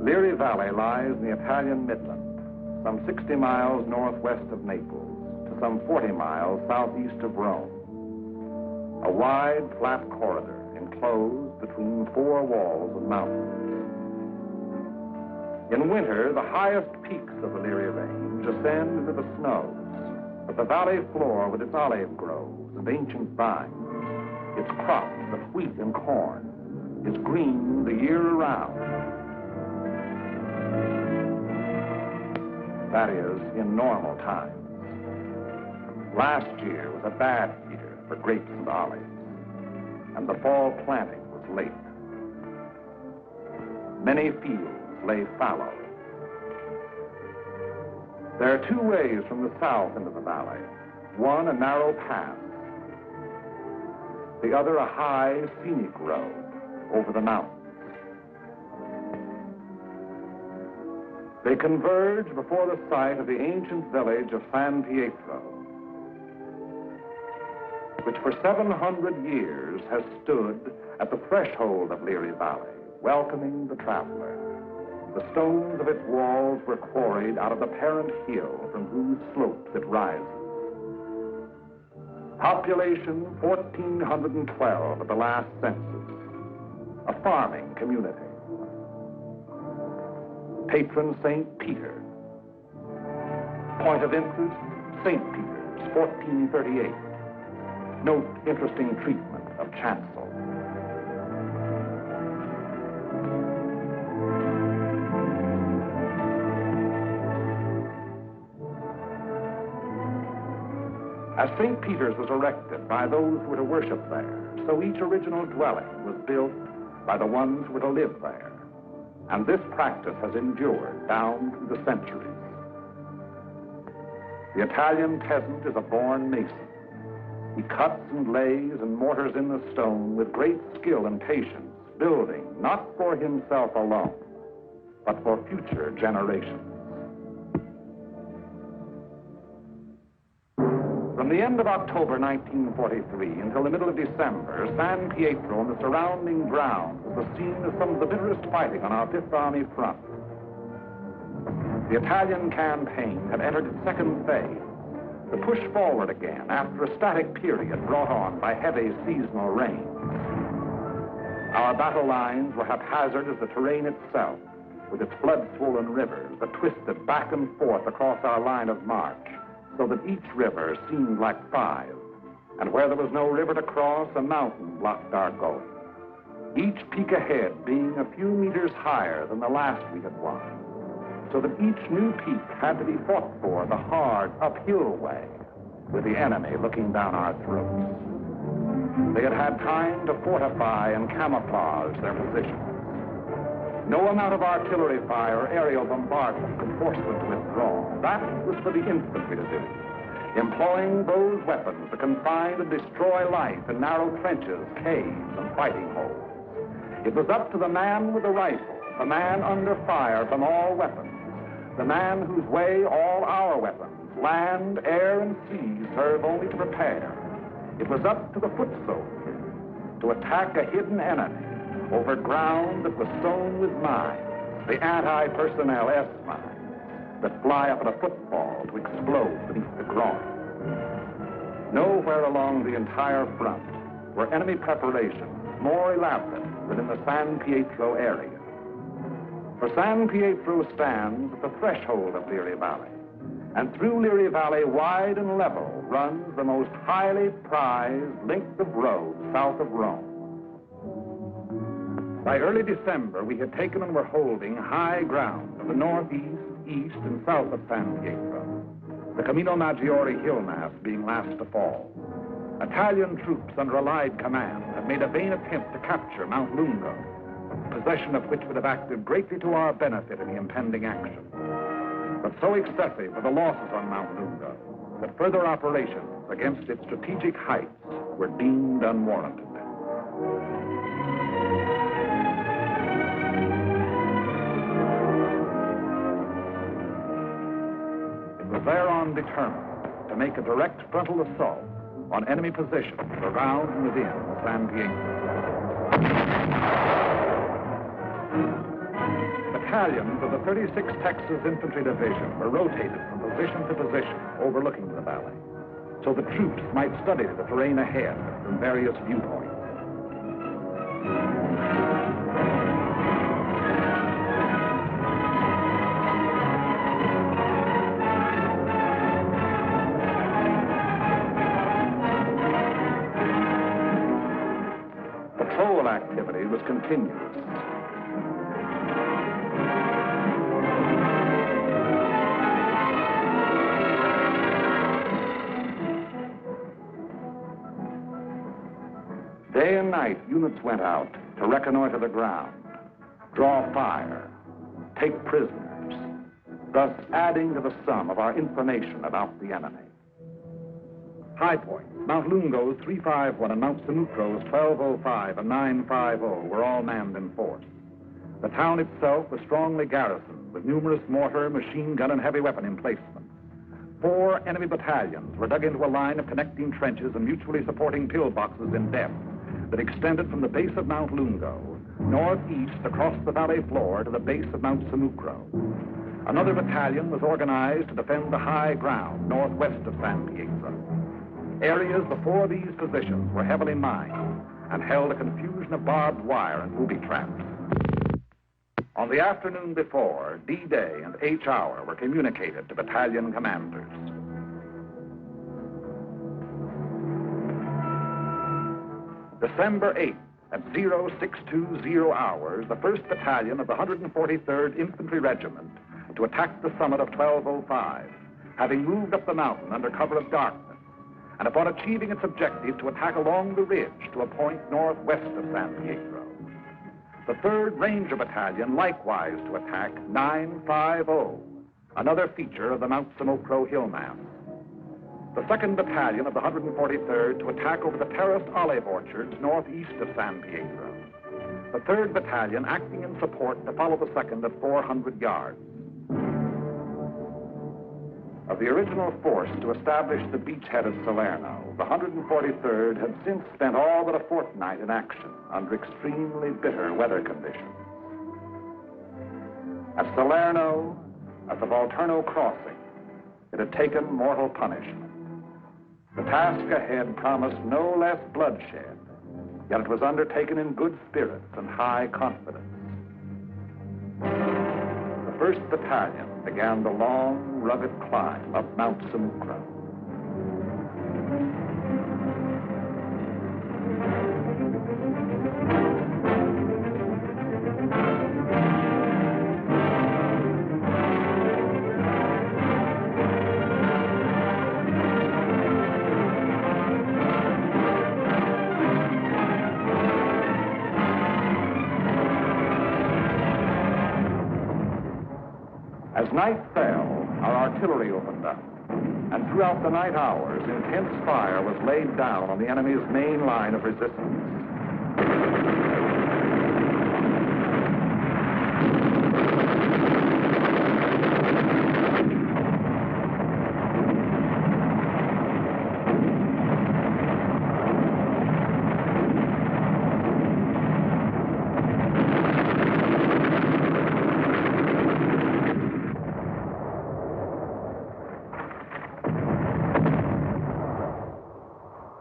Leary Valley lies in the Italian Midland, some 60 miles northwest of Naples to some 40 miles southeast of Rome. A wide, flat corridor enclosed between four walls of mountains. In winter, the highest peaks of the Leary Range ascend into the snows, but the valley floor with its olive groves and ancient vines, its crops of wheat and corn, is green the year around. That is, in normal times. Last year was a bad year for grapes and olives, and the fall planting was late. Many fields lay fallow. There are two ways from the south into the valley. One, a narrow pass. The other, a high, scenic road over the mountains. They converge before the site of the ancient village of San Pietro, which for 700 years has stood at the threshold of Leary Valley, welcoming the traveler. The stones of its walls were quarried out of the parent hill from whose slopes it rises. Population 1,412 at the last census. A farming community. Patron St. Peter. Point of interest, St. Peter's, 1438. Note interesting treatment of chancel. As St. Peter's was erected by those who were to worship there, so each original dwelling was built by the ones who were to live there. And this practice has endured down through the centuries. The Italian peasant is a born mason. He cuts and lays and mortars in the stone with great skill and patience, building not for himself alone, but for future generations. From the end of October 1943 until the middle of December, San Pietro and the surrounding grounds was the scene of some of the bitterest fighting on our Fifth Army front. The Italian campaign had entered its second phase, to push forward again after a static period brought on by heavy seasonal rains. Our battle lines were haphazard as the terrain itself, with its flood-swollen rivers that twisted back and forth across our line of march, so that each river seemed like five, and where there was no river to cross, a mountain blocked our going. Each peak ahead being a few meters higher than the last we had won, so that each new peak had to be fought for the hard uphill way, with the enemy looking down our throats. They had had time to fortify and camouflage their positions. No amount of artillery fire or aerial bombardment could force them to withdraw. That was for the infantry to do, employing those weapons to confine and destroy life in narrow trenches, caves, and fighting holes. It was up to the man with the rifle, the man under fire from all weapons, the man whose way all our weapons, land, air, and sea, serve only to prepare. It was up to the foot soldier to attack a hidden enemy over ground that was sown with mines, the anti-personnel S-mines that fly up at a football to explode beneath the groin. Nowhere along the entire front were enemy preparations more elaborate than in the San Pietro area. For San Pietro stands at the threshold of Leary Valley, and through Leary Valley, wide and level, runs the most highly prized length of road south of Rome. By early December, we had taken and were holding high ground of the northeast, east, and south of San Pietro, the Camino Maggiore hill mass being last to fall. Italian troops under Allied command had made a vain attempt to capture Mount Lungo, possession of which would have acted greatly to our benefit in the impending action. But so excessive were the losses on Mount Lungo that further operations against its strategic heights were deemed unwarranted. It was thereon determined to make a direct frontal assault on enemy positions around and within San Pietro. The battalions of the 36th Texas Infantry Division were rotated from position to position overlooking the valley, so the troops might study the terrain ahead from various viewpoints. Patrol activity was continuous. Day and night, units went out to reconnoiter the ground, draw fire, take prisoners, thus adding to the sum of our information about the enemy. High points, Mount Lungo's 351 and Mount Samucro's 1205 and 950 were all manned in force. The town itself was strongly garrisoned with numerous mortar, machine gun, and heavy weapon emplacements. 4 enemy battalions were dug into a line of connecting trenches and mutually supporting pillboxes in depth that extended from the base of Mount Lungo, northeast across the valley floor to the base of Mount Samucro. Another battalion was organized to defend the high ground northwest of San Pietro. Areas before these positions were heavily mined and held a confusion of barbed wire and booby traps. On the afternoon before, D-Day and H-Hour were communicated to battalion commanders. December 8th, at 0620 hours, the 1st Battalion of the 143rd Infantry Regiment to attack the summit of 1205, having moved up the mountain under cover of darkness, and upon achieving its objective to attack along the ridge to a point northwest of San Pietro. The 3rd Ranger Battalion likewise to attack 950, another feature of the Mount Samucro hill mass. The 2nd Battalion of the 143rd to attack over the terraced olive orchards northeast of San Pietro. The 3rd Battalion acting in support to follow the 2nd at 400 yards. Of the original force to establish the beachhead of Salerno, the 143rd had since spent all but a fortnight in action under extremely bitter weather conditions. At Salerno, at the Volturno crossing, it had taken mortal punishment. The task ahead promised no less bloodshed, yet it was undertaken in good spirits and high confidence. The 1st Battalion began the long, rugged climb up Mount Samucro. As night fell, our artillery opened up, and throughout the night hours, intense fire was laid down on the enemy's main line of resistance.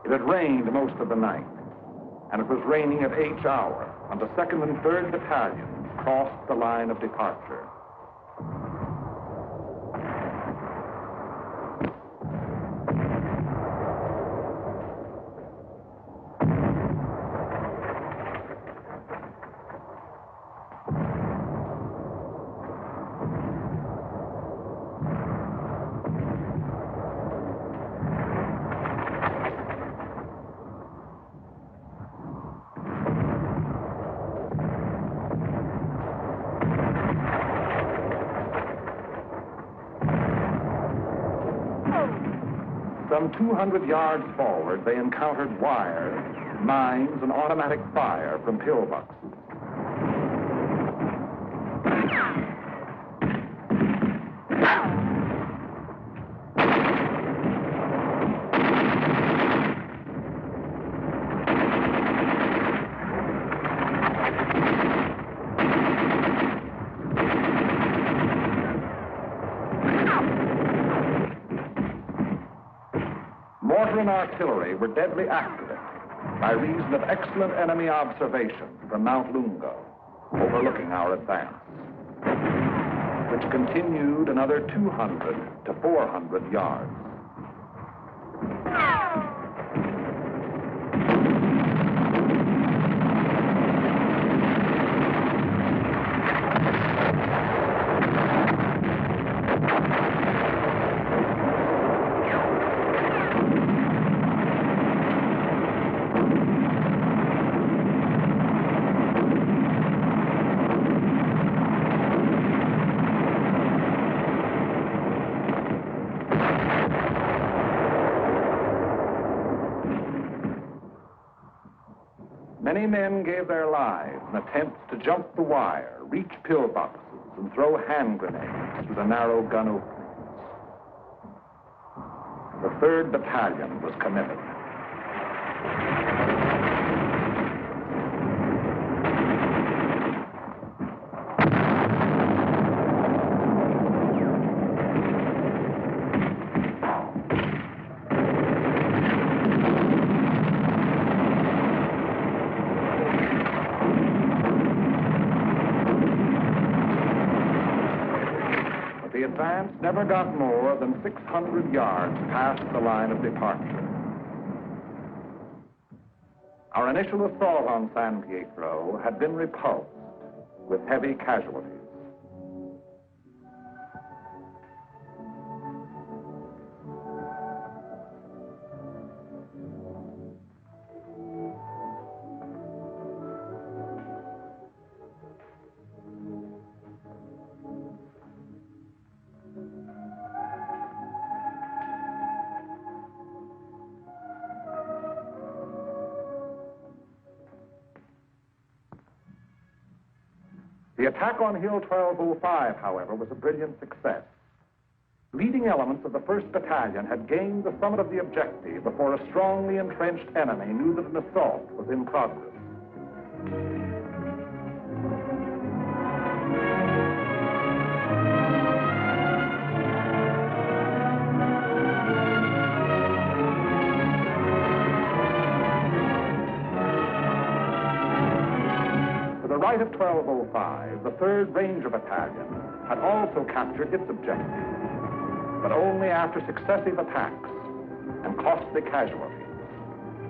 It had rained most of the night, and it was raining at H-Hour, and the 2nd and 3rd Battalions crossed the line of departure. Some 200 yards forward, they encountered wires, mines, and automatic fire from pillboxes. German artillery were deadly accurate by reason of excellent enemy observation from Mount Lungo, overlooking our advance, which continued another 200 to 400 yards. Many men gave their lives in attempts to jump the wire, reach pillboxes, and throw hand grenades through the narrow gun openings. The 3rd Battalion was committed. The advance never got more than 600 yards past the line of departure. Our initial assault on San Pietro had been repulsed with heavy casualties. The attack on Hill 1205, however, was a brilliant success. Leading elements of the 1st Battalion had gained the summit of the objective before a strongly entrenched enemy knew that an assault was in progress. Right of 1205, the 3rd Ranger Battalion had also captured its objective, but only after successive attacks and costly casualties.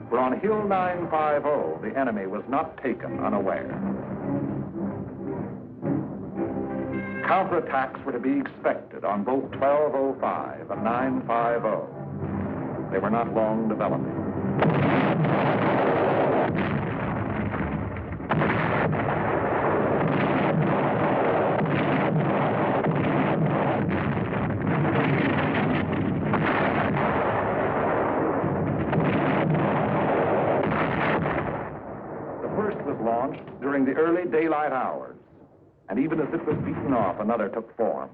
For on Hill 950, the enemy was not taken unaware. Counterattacks were to be expected on both 1205 and 950. They were not long developing. During the early daylight hours, and even as it was beaten off, another took form.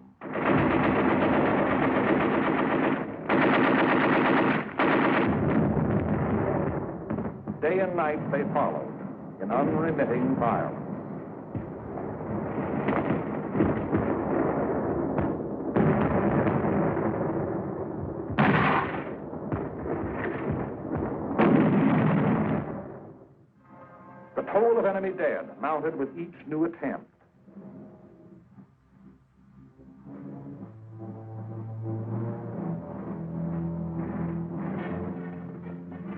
Day and night they followed in unremitting violence. The toll of enemy dead mounted with each new attempt.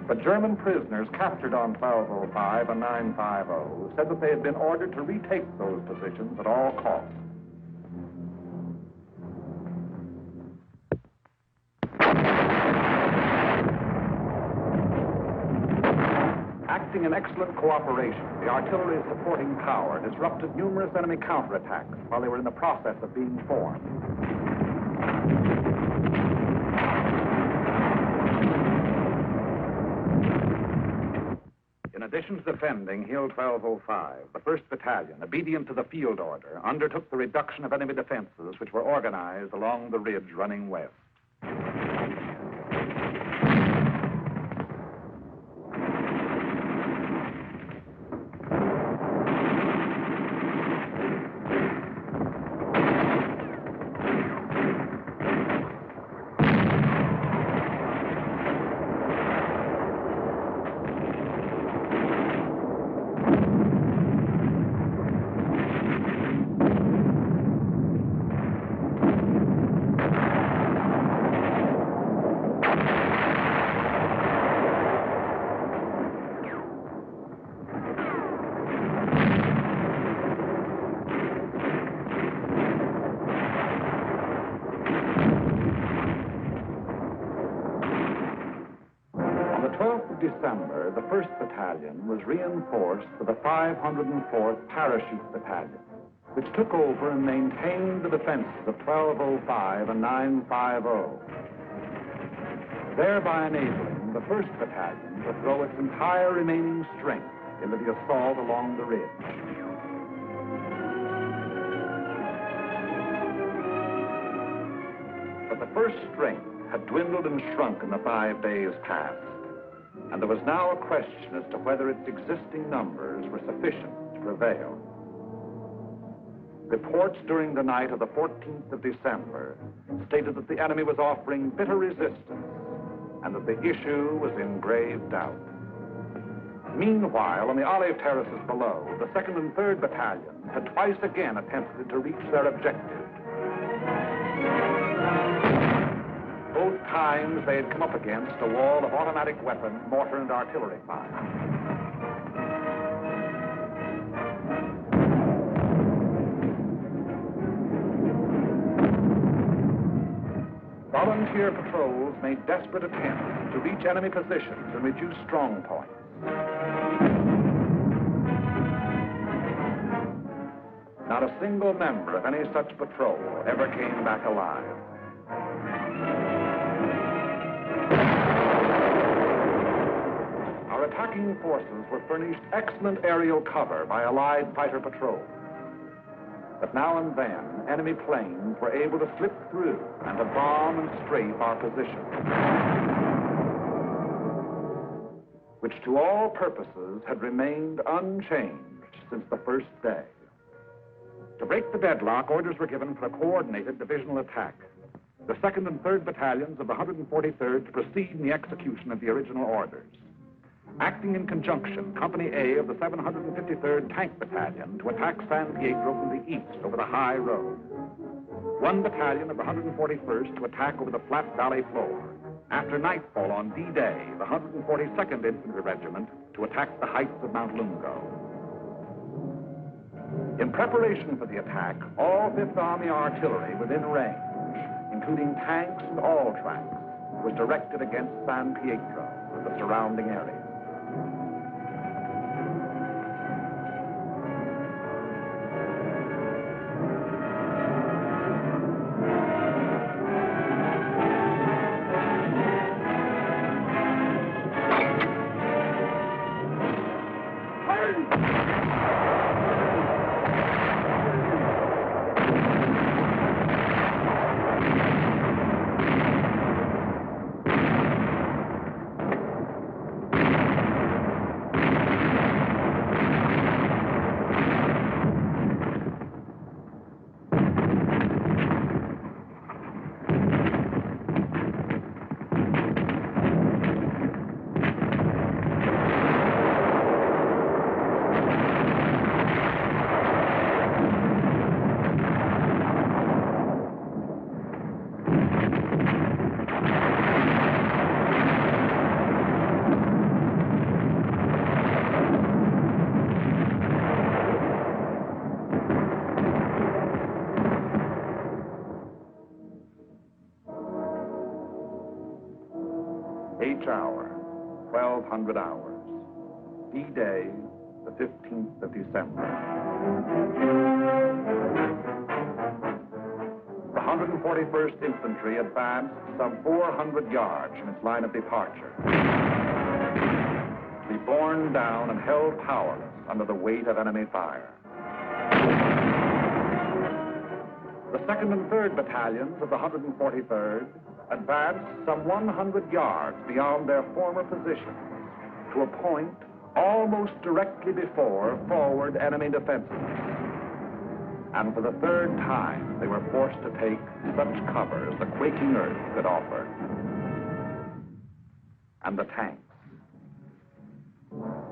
But German prisoners captured on 1205 and 950 said that they had been ordered to retake those positions at all costs. Acting in excellent cooperation, the artillery's supporting power disrupted numerous enemy counterattacks while they were in the process of being formed. In addition to defending Hill 1205, the 1st Battalion, obedient to the field order, undertook the reduction of enemy defenses which were organized along the ridge running west. 12th of December, the 1st Battalion was reinforced with the 504th Parachute Battalion, which took over and maintained the defenses of 1205 and 950, thereby enabling the 1st Battalion to throw its entire remaining strength into the assault along the ridge. But the first strength had dwindled and shrunk in the 5 days past, and there was now a question as to whether its existing numbers were sufficient to prevail. Reports during the night of the 14th of December stated that the enemy was offering bitter resistance and that the issue was in grave doubt. Meanwhile, on the olive terraces below, the 2nd and 3rd Battalions had twice again attempted to reach their objective. Both times they had come up against a wall of automatic weapon, mortar, and artillery fire. Volunteer patrols made desperate attempts to reach enemy positions and reduce strong points. Not a single member of any such patrol ever came back alive. Our attacking forces were furnished excellent aerial cover by Allied fighter patrols. But now and then, enemy planes were able to slip through and to bomb and strafe our position, which to all purposes had remained unchanged since the first day. To break the deadlock, orders were given for a coordinated divisional attack. The 2nd and 3rd Battalions of the 143rd to proceed in the execution of the original orders. Acting in conjunction, Company A of the 753rd Tank Battalion to attack San Pietro from the east over the high road. 1 battalion of the 141st to attack over the flat valley floor. After nightfall on D-Day, the 142nd Infantry Regiment to attack the heights of Mount Lungo. In preparation for the attack, all 5th Army artillery within range, including tanks and all tracks, was directed against San Pietro and the surrounding area. Hour, 1200 hours. D-Day, the 15th of December. The 141st Infantry advanced some 400 yards from its line of departure, to be borne down and held powerless under the weight of enemy fire. The 2nd and 3rd Battalions of the 143rd advanced some 100 yards beyond their former positions to a point almost directly before forward enemy defenses. And for the 3rd time, they were forced to take such cover as the quaking earth could offer. And the tanks.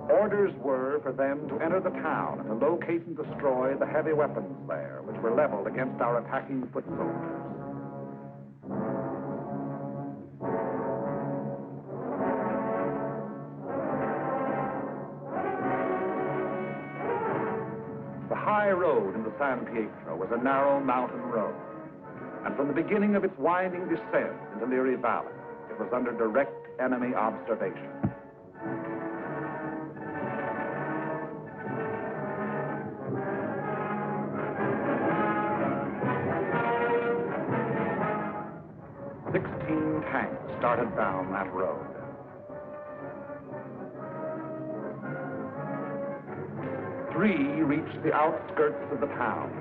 Orders were for them to enter the town and to locate and destroy the heavy weapons there, which were leveled against our attacking foot soldiers. The high road into San Pietro was a narrow mountain road, and from the beginning of its winding descent into Leary Valley, it was under direct enemy observation. started down that road. Three reached the outskirts of the town.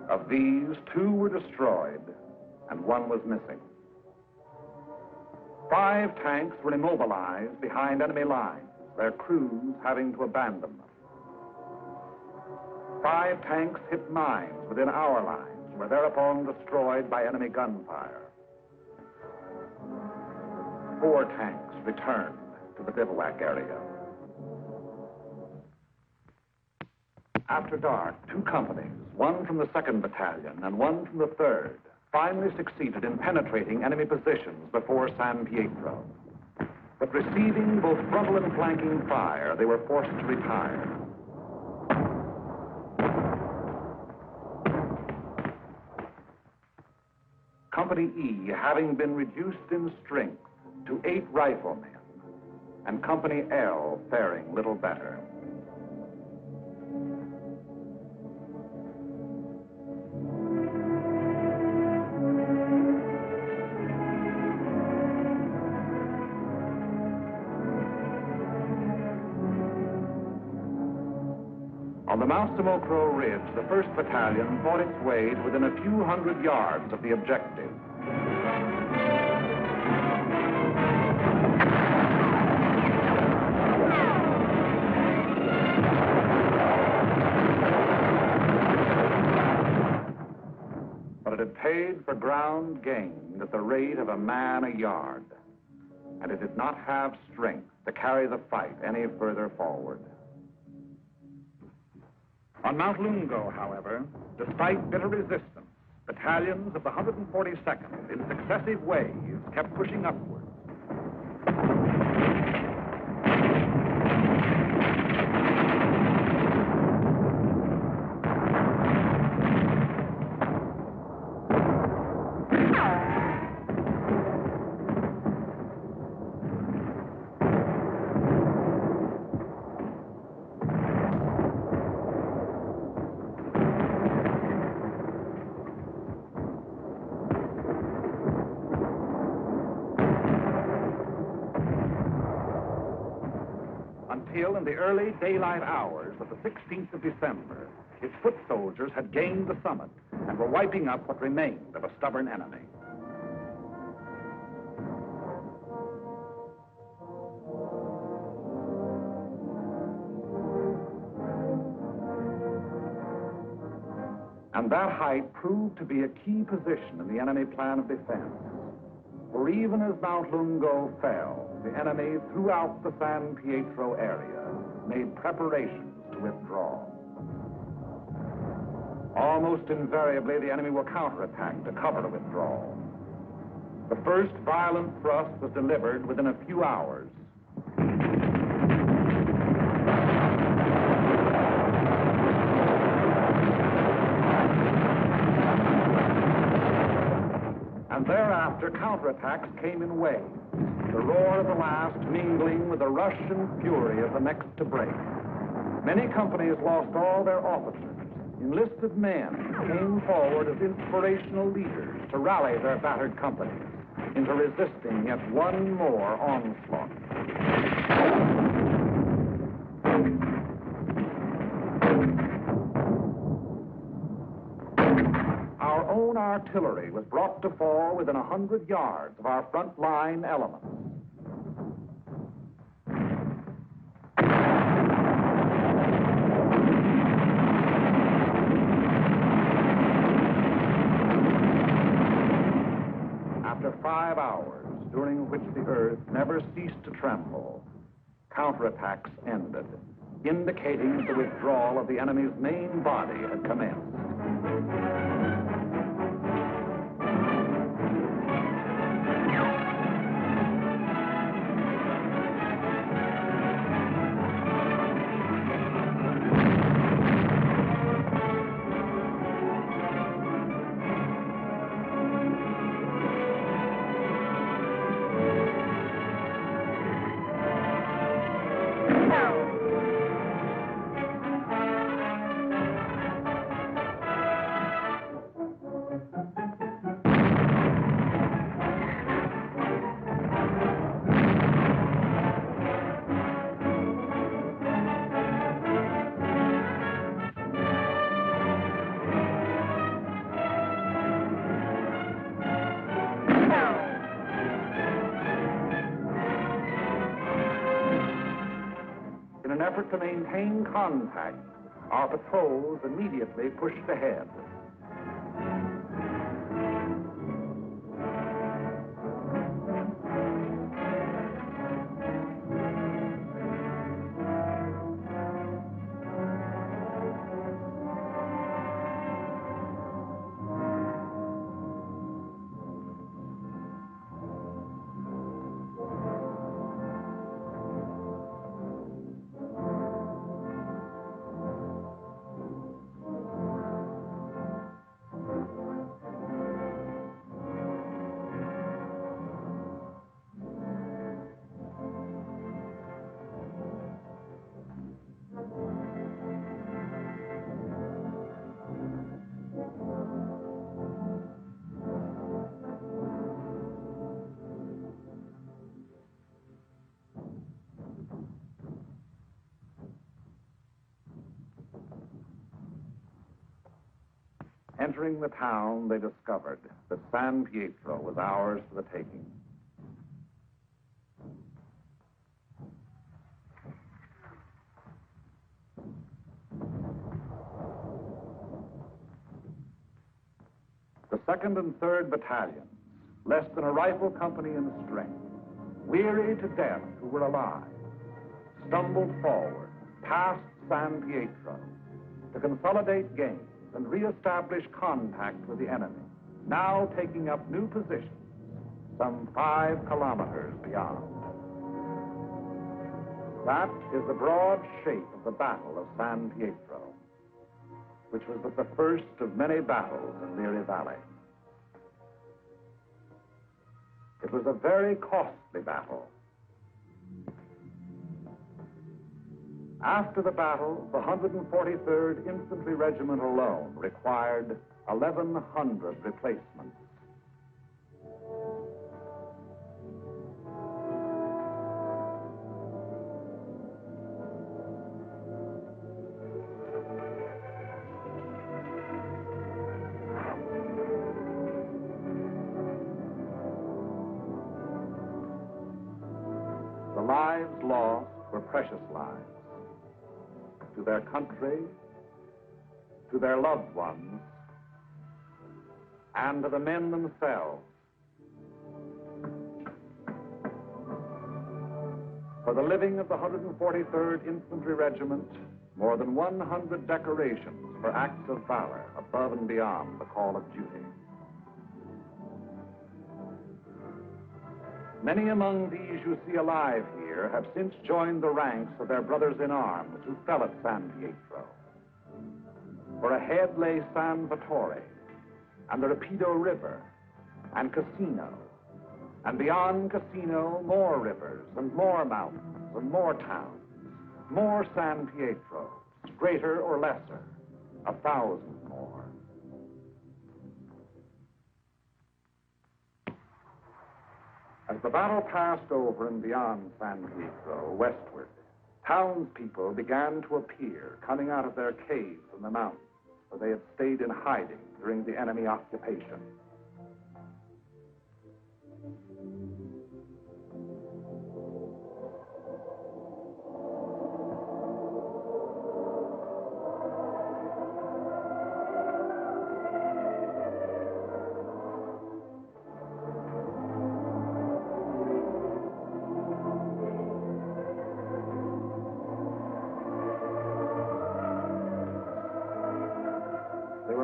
Of these, 2 were destroyed, and 1 was missing. 5 tanks were immobilized behind enemy lines, their crews having to abandon them. 5 tanks hit mines within our lines, were thereupon destroyed by enemy gunfire. 4 tanks returned to the bivouac area. After dark, 2 companies, 1 from the 2nd Battalion and 1 from the 3rd, finally succeeded in penetrating enemy positions before San Pietro. But receiving both frontal and flanking fire, they were forced to retire. Company E having been reduced in strength to 8 riflemen, and Company L faring little better. On the Mount Samocro Ridge, the 1st Battalion fought its way to within a few hundred yards of the objective. But it had paid for ground gained at the rate of a man a yard, and it did not have strength to carry the fight any further forward. On Mount Lungo, however, despite bitter resistance, battalions of the 142nd in successive waves kept pushing upward. Until in the early daylight hours of the 16th of December, its foot soldiers had gained the summit and were wiping up what remained of a stubborn enemy. And that height proved to be a key position in the enemy plan of defense. For even as Mount Lungo fell, the enemy throughout the San Pietro area made preparations to withdraw. Almost invariably, the enemy will counterattack to cover the withdrawal. The first violent thrust was delivered within a few hours. And thereafter, counterattacks came in waves, the roar of the last mingling with the rush and fury of the next to break. Many companies lost all their officers. Enlisted men came forward as inspirational leaders to rally their battered companies into resisting yet one more onslaught. Our own artillery was brought to fall within 100 yards of our front line elements. After 5 hours, during which the earth never ceased to tremble, counterattacks ended, indicating that the withdrawal of the enemy's main body had commenced. effort to maintain contact, our patrols immediately pushed ahead. Entering the town, they discovered that San Pietro was ours for the taking. The 2nd and 3rd battalions, less than a rifle company in strength, weary to death who were alive, stumbled forward past San Pietro to consolidate gains and reestablish contact with the enemy, now taking up new positions some 5 kilometers beyond. That is the broad shape of the Battle of San Pietro, which was but the first of many battles in Liri Valley. It was a very costly battle. After the battle, the 143rd Infantry Regiment alone required 1,100 replacements. The lives lost were precious lives. To their country, to their loved ones, and to the men themselves. For the living of the 143rd Infantry Regiment, more than 100 decorations for acts of valor above and beyond the call of duty. Many among these you see alive here have since joined the ranks of their brothers in arms who fell at San Pietro. For ahead lay San Vittore, and the Rapido River, and Cassino, and beyond Cassino, more rivers, and more mountains, and more towns, more San Pietros, greater or lesser, 1,000 more. As the battle passed over and beyond San Pietro, westward, townspeople began to appear, coming out of their caves in the mountains, where they had stayed in hiding during the enemy occupation.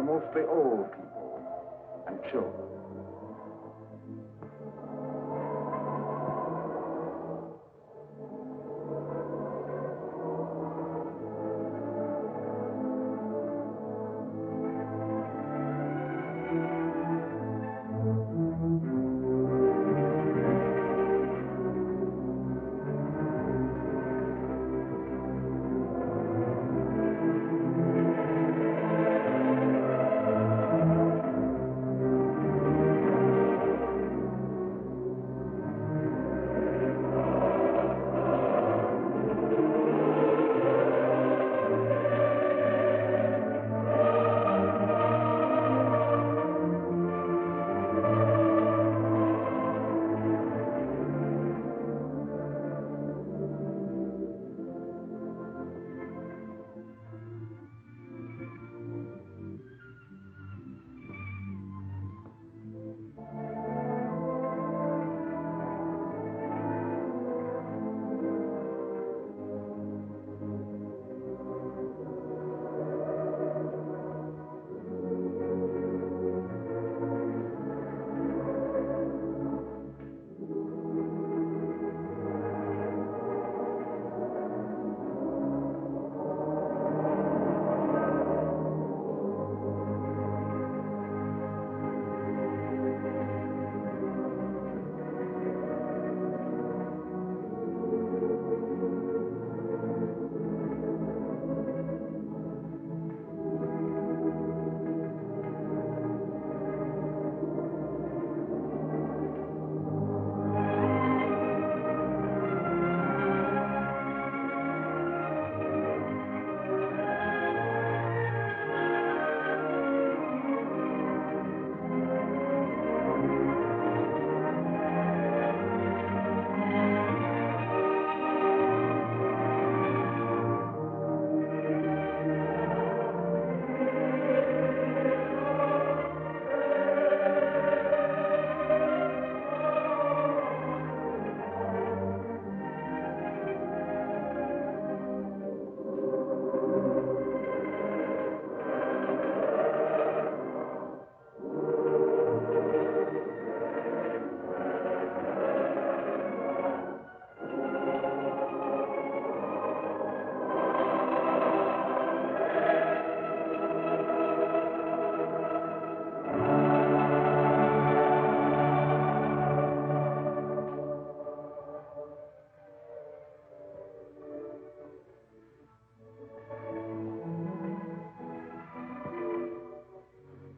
Mostly old people and children.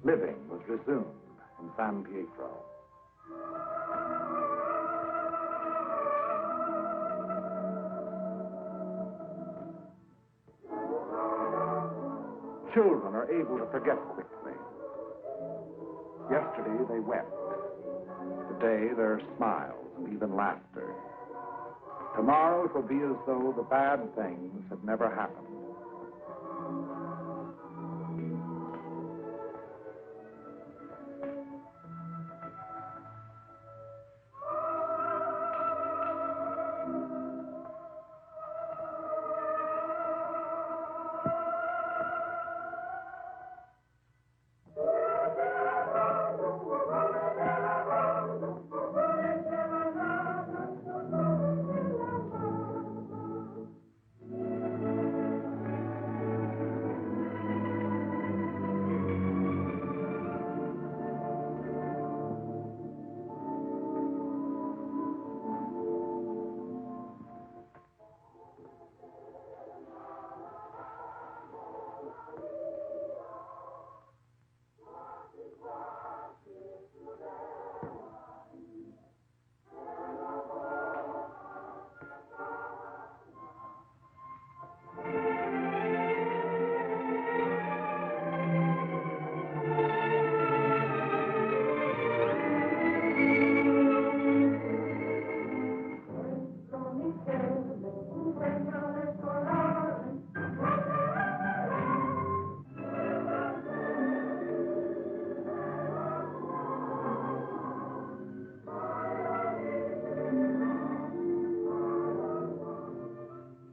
Living was resumed in San Pietro. Children are able to forget quickly. Yesterday they wept. Today there are smiles and even laughter. Tomorrow it will be as though the bad things had never happened.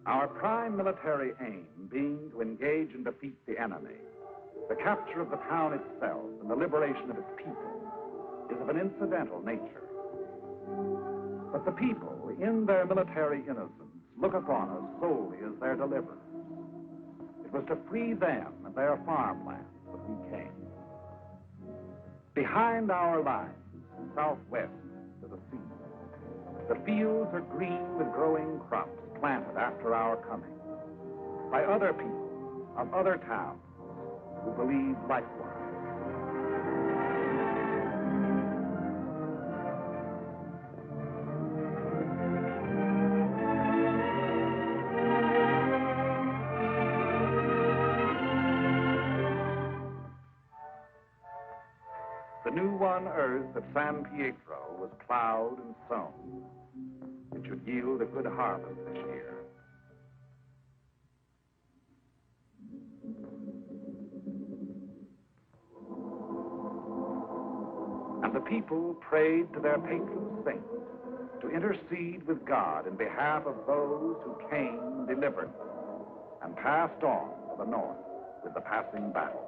Our prime military aim being to engage and defeat the enemy, the capture of the town itself and the liberation of its people is of an incidental nature. But the people, in their military innocence, look upon us solely as their deliverers. It was to free them and their farmlands that we came. Behind our lines, southwest to the sea, the fields are green with growing crops planted after our coming by other people of other towns who believe likewise. The new won earth of San Pietro was plowed and sown. It should yield a good harvest this year. And the people prayed to their patron saint to intercede with God in behalf of those who came and delivered them and passed on to the north with the passing battle.